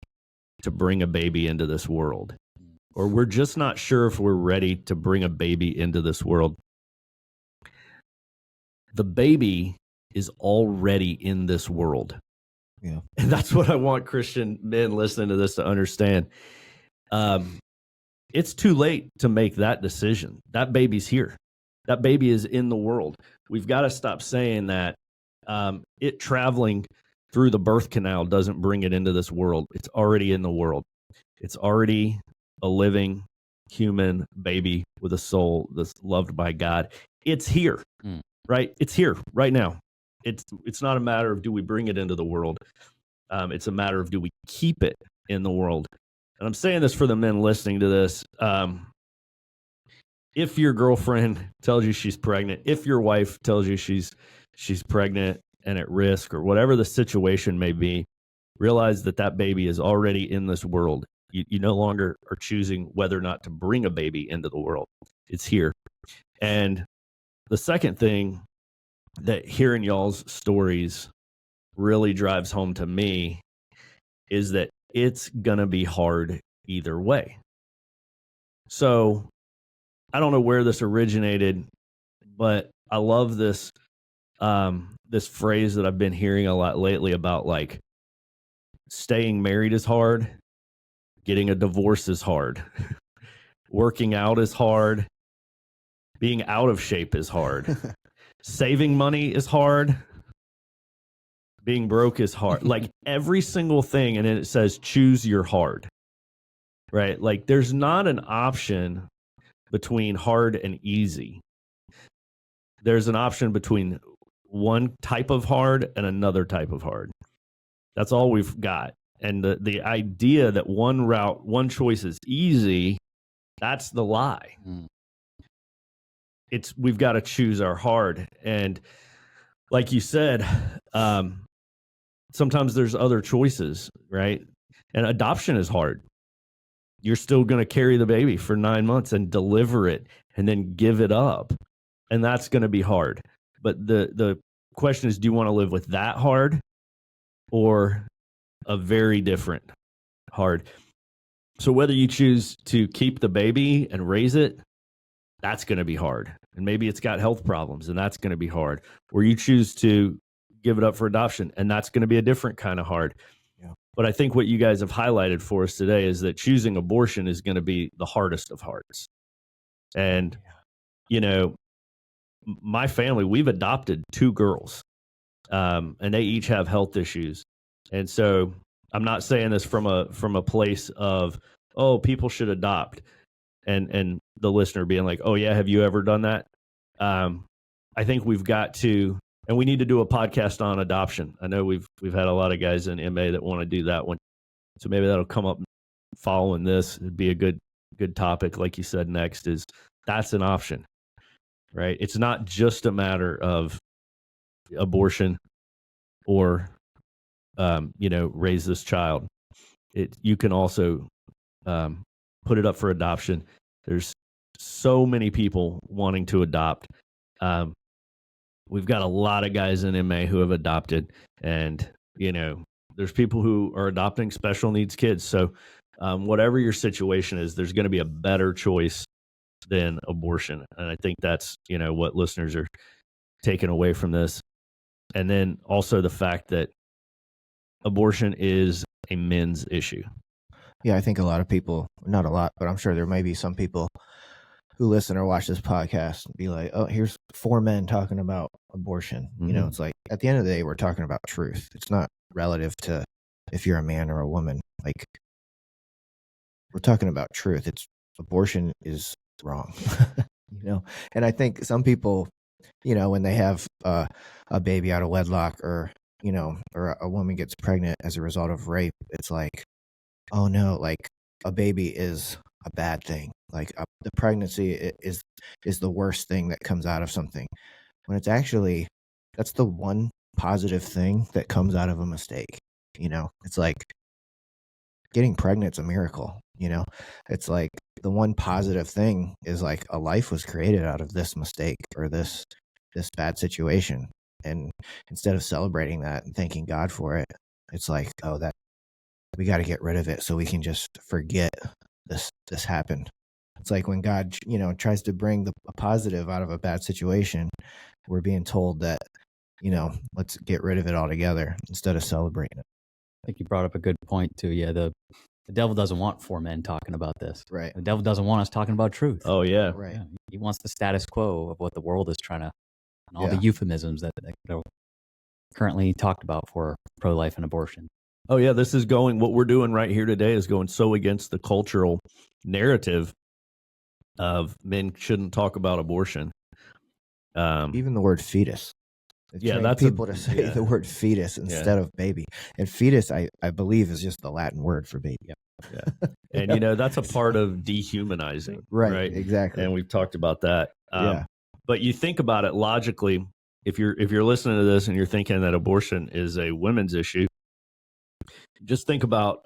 to bring a baby into this world," or "We're just not sure if we're ready to bring a baby into this world." The baby is already in this world. Yeah. And that's what I want Christian men listening to this to understand. It's too late to make that decision. That baby's here. That baby is in the world. We've got to stop saying that it traveling through the birth canal doesn't bring it into this world. It's already in the world. It's already a living human baby with a soul that's loved by God. It's here, right? It's here right now. It's not a matter of do we bring it into the world. It's a matter of do we keep it in the world. And I'm saying this for the men listening to this. If your girlfriend tells you she's pregnant, if your wife tells you she's pregnant and at risk, or whatever the situation may be, realize that baby is already in this world. You no longer are choosing whether or not to bring a baby into the world. It's here. And the second thing that hearing y'all's stories really drives home to me is that it's going to be hard either way. So I don't know where this originated, but I love this this phrase that I've been hearing a lot lately about, like, staying married is hard, getting a divorce is hard, working out is hard, being out of shape is hard, saving money is hard, being broke is hard. Like, every single thing, and then it says choose your hard, right? Like, there's not an option between hard and easy. There's an option between one type of hard and another type of hard. That's all we've got. And the idea that one choice is easy, that's the lie. We've got to choose our hard. And like you said, sometimes there's other choices, right? And adoption is hard. You're still going to carry the baby for 9 months and deliver it and then give it up. And that's going to be hard. But the question is, do you want to live with that hard or a very different hard? So whether you choose to keep the baby and raise it, that's going to be hard. And maybe it's got health problems, and that's going to be hard. Or you choose to give it up for adoption, and that's going to be a different kind of hard. Yeah. But I think what you guys have highlighted for us today is that choosing abortion is going to be the hardest of hearts. And, you know, my family, we've adopted 2 girls, and they each have health issues. And so I'm not saying this from a place of, oh, people should adopt, and the listener being like, oh yeah, have you ever done that? I think we've got to, and we need to do a podcast on adoption. I know we've had a lot of guys in MA that want to do that one, so maybe that'll come up following this. It'd be a good topic, like you said. Next is that's an option, right? It's not just a matter of abortion or raise this child. You can also put it up for adoption. There's so many people wanting to adopt. We've got a lot of guys in MA who have adopted, and there's people who are adopting special needs kids. So whatever your situation is, there's going to be a better choice than abortion. And I think that's what listeners are taking away from this. And then also the fact that abortion is a men's issue. Yeah, I think a lot of people, not a lot, but I'm sure there may be some people who listen or watch this podcast and be like, oh, here's 4 men talking about abortion. Mm-hmm. It's like, at the end of the day, we're talking about truth. It's not relative to if you're a man or a woman. Like, we're talking about truth. Abortion is wrong, And I think some people, when they have a baby out of wedlock, or a woman gets pregnant as a result of rape, it's like, oh no, like a baby is a bad thing. Like the pregnancy is the worst thing that comes out of something, when it's actually, that's the one positive thing that comes out of a mistake. It's like getting pregnant's a miracle. It's like the one positive thing is like a life was created out of this mistake or this bad situation. And instead of celebrating that and thanking God for it, it's like, oh, that we got to get rid of it so we can just forget this happened. It's like when God, tries to bring a positive out of a bad situation, we're being told that, let's get rid of it altogether instead of celebrating it. I think you brought up a good point too. Yeah, the devil doesn't want 4 men talking about this. Right. The devil doesn't want us talking about truth. Oh yeah. Right. Yeah, he wants the status quo of what the world is trying to, and all the euphemisms that currently talked about for pro-life and abortion. Oh yeah, this is going. What we're doing right here today is going so against the cultural narrative of men shouldn't talk about abortion. Even the word fetus. They've Yeah, trained that's people to say yeah. the word fetus instead of baby. And fetus, I believe, is just the Latin word for baby. Yeah. And you know, that's a part of dehumanizing, right? Exactly. And we've talked about that. Yeah. But you think about it logically, if you're listening to this and you're thinking that abortion is a women's issue, just think about,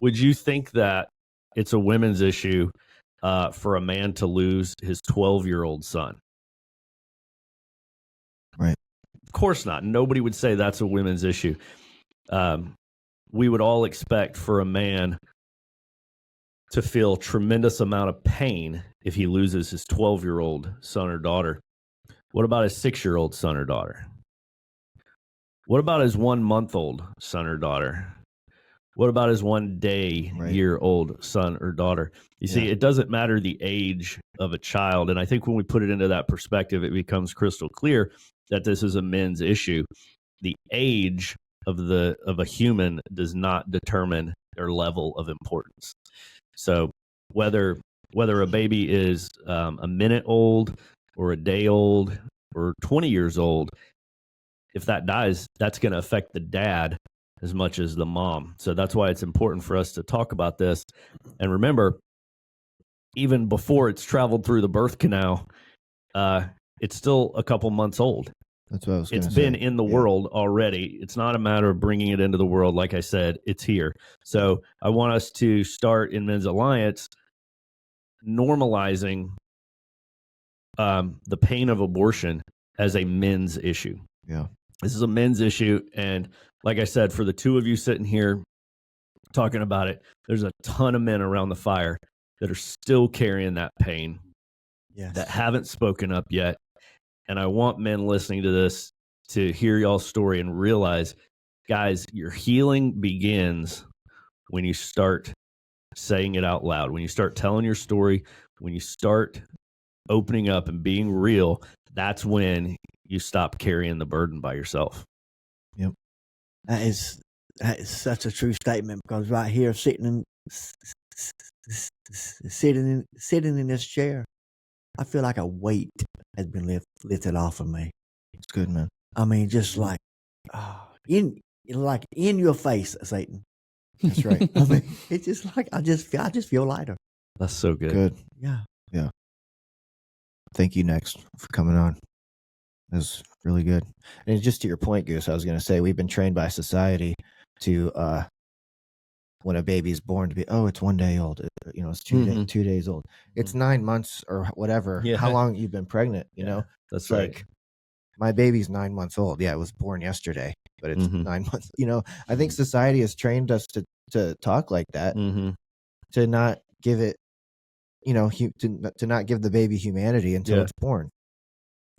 would you think that it's a women's issue for a man to lose his 12-year-old son? Right. Of course not. Nobody would say that's a women's issue. We would all expect for a man to feel tremendous amount of pain if he loses his 12-year-old son or daughter. What about his 6-year-old son or daughter? What about his 1-month-old son or daughter? What about his 1-day-year-old son or daughter? You see, it doesn't matter the age of a child. And I think when we put it into that perspective, it becomes crystal clear that this is a men's issue. The age of a human does not determine their level of importance. So whether a baby is a minute old or a day old or 20 years old, if that dies, that's going to affect the dad as much as the mom. So that's why it's important for us to talk about this. And remember, even before it's traveled through the birth canal, it's still a couple months old. That's what I was going to say. It's been in the world already. It's not a matter of bringing it into the world. Like I said, it's here. So I want us to start in Men's Alliance normalizing the pain of abortion as a men's issue. Yeah. This is a men's issue. And like I said, for the two of you sitting here talking about it, there's a ton of men around the fire that are still carrying that pain, that haven't spoken up yet. And I want men listening to this to hear y'all's story and realize, guys, your healing begins when you start saying it out loud, when you start telling your story, when you start opening up and being real. That's when you stop carrying the burden by yourself. Yep. That is such a true statement, because right here, sitting in this chair, I feel like a weight has been lifted off of me. It's good, man. I mean, just like in your face, Satan. That's right. I mean, it's just like I just feel lighter. That's so good. Good. Yeah. Yeah. Thank you, Next, for coming on. That was really good. And just to your point, Goose, I was going to say, we've been trained by society to, when a baby's born, to be, it's 1 day old. It's 2 days old. It's 9 months or whatever. Yeah. How long you've been pregnant, you know? That's it's right. Like, my baby's 9 months old. Yeah, it was born yesterday, but it's 9 months. I think society has trained us to talk like that, to not give it, to not give the baby humanity until it's born.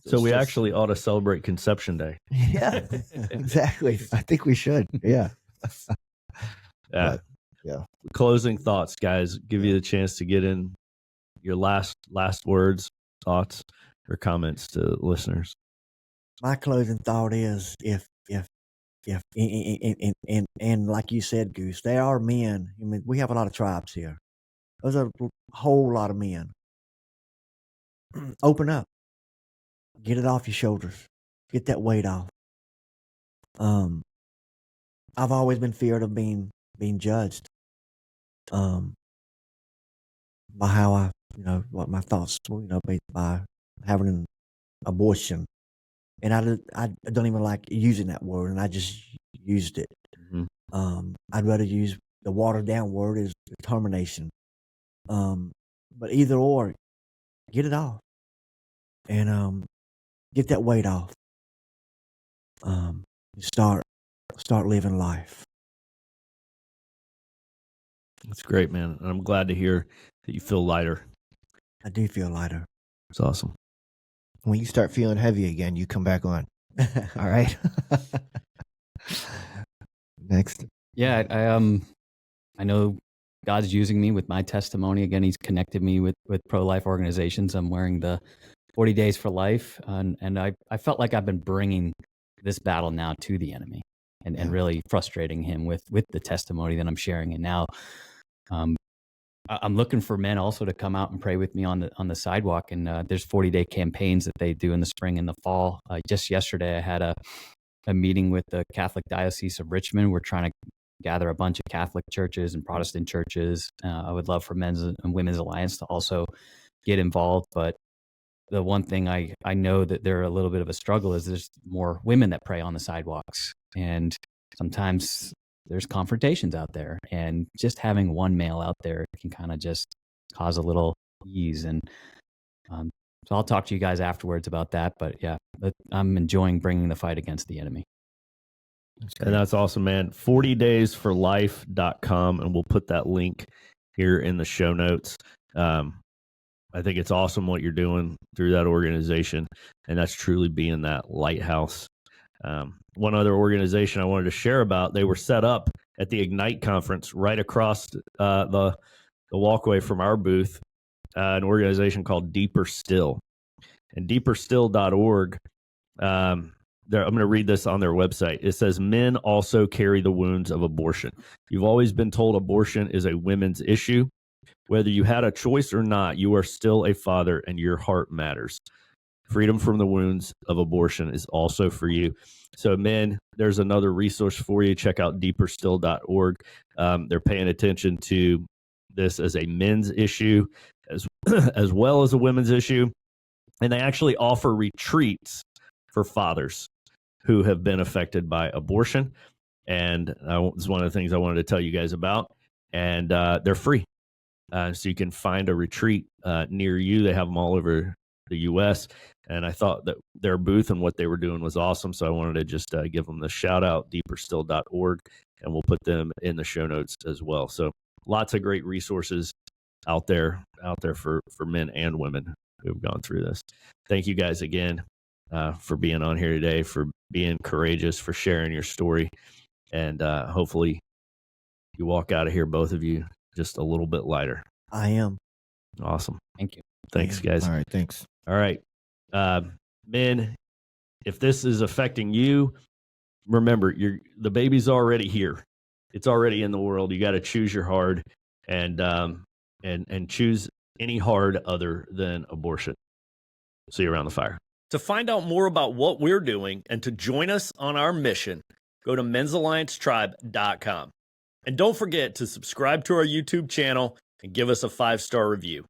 So we actually ought to celebrate Conception Day. Yeah, exactly. I think we should. Yeah. Yeah. Yeah. Closing thoughts, guys. Give you the chance to get in your last words, thoughts, or comments to listeners. My closing thought is, if and like you said, Goose, there are men. I mean, we have a lot of tribes here. There's a whole lot of men. Open up. Get it off your shoulders. Get that weight off. I've always been feared of being judged. By how I, what my thoughts, by having an abortion. And I don't even like using that word, and I just used it. I'd rather use the watered down word is determination. But either or, get it off. And get that weight off. Start living life. That's great, man. And I'm glad to hear that you feel lighter. I do feel lighter. It's awesome. When you start feeling heavy again, you come back on. All right. Next. Yeah, I know God's using me with my testimony. Again, He's connected me with pro-life organizations. I'm wearing the 40 Days for Life, and I felt like I've been bringing this battle now to the enemy, and Yeah. really frustrating him with the testimony that I'm sharing. And now I'm looking for men also to come out and pray with me on the sidewalk. And there's 40-day campaigns that they do in the spring and the fall. Just yesterday, I had a meeting with the Catholic Diocese of Richmond. We're trying to gather a bunch of Catholic churches and Protestant churches. I would love for Men's and Women's Alliance to also get involved. But the one thing I know that they're a little bit of a struggle is there's more women that pray on the sidewalks. And sometimes there's confrontations out there. And just having one male out there can kind of just cause a little ease. And so I'll talk to you guys afterwards about that. But yeah, I'm enjoying bringing the fight against the enemy. And that's awesome, man. 40daysforlife.com. And we'll put that link here in the show notes. I think it's awesome what you're doing through that organization. And that's truly being that lighthouse. One other organization I wanted to share about, they were set up at the Ignite conference right across the walkway from our booth, an organization called Deeper Still. And deeperstill.org, I'm going to read this on their website. It says, men also carry the wounds of abortion. You've always been told abortion is a women's issue. Whether you had a choice or not, you are still a father and your heart matters. Freedom from the wounds of abortion is also for you. So, men, there's another resource for you. Check out deeperstill.org. They're paying attention to this as a men's issue as well as a women's issue. And they actually offer retreats for fathers who have been affected by abortion. And it's one of the things I wanted to tell you guys about. And they're free. So you can find a retreat near you. They have them all over the U.S. And I thought that their booth and what they were doing was awesome. So I wanted to just give them the shout out, deeperstill.org, and we'll put them in the show notes as well. So lots of great resources out there for men and women who've gone through this. Thank you guys again for being on here today, for being courageous, for sharing your story. And hopefully you walk out of here, both of you, just a little bit lighter. I am. Awesome. Thank you. Thanks, guys. All right. Thanks. All right. Men, if this is affecting you, remember, the baby's already here. It's already in the world. You got to choose your hard and choose any hard other than abortion. See you around the fire. To find out more about what we're doing and to join us on our mission, go to men'salliancetribe.com. And don't forget to subscribe to our YouTube channel and give us a 5-star review.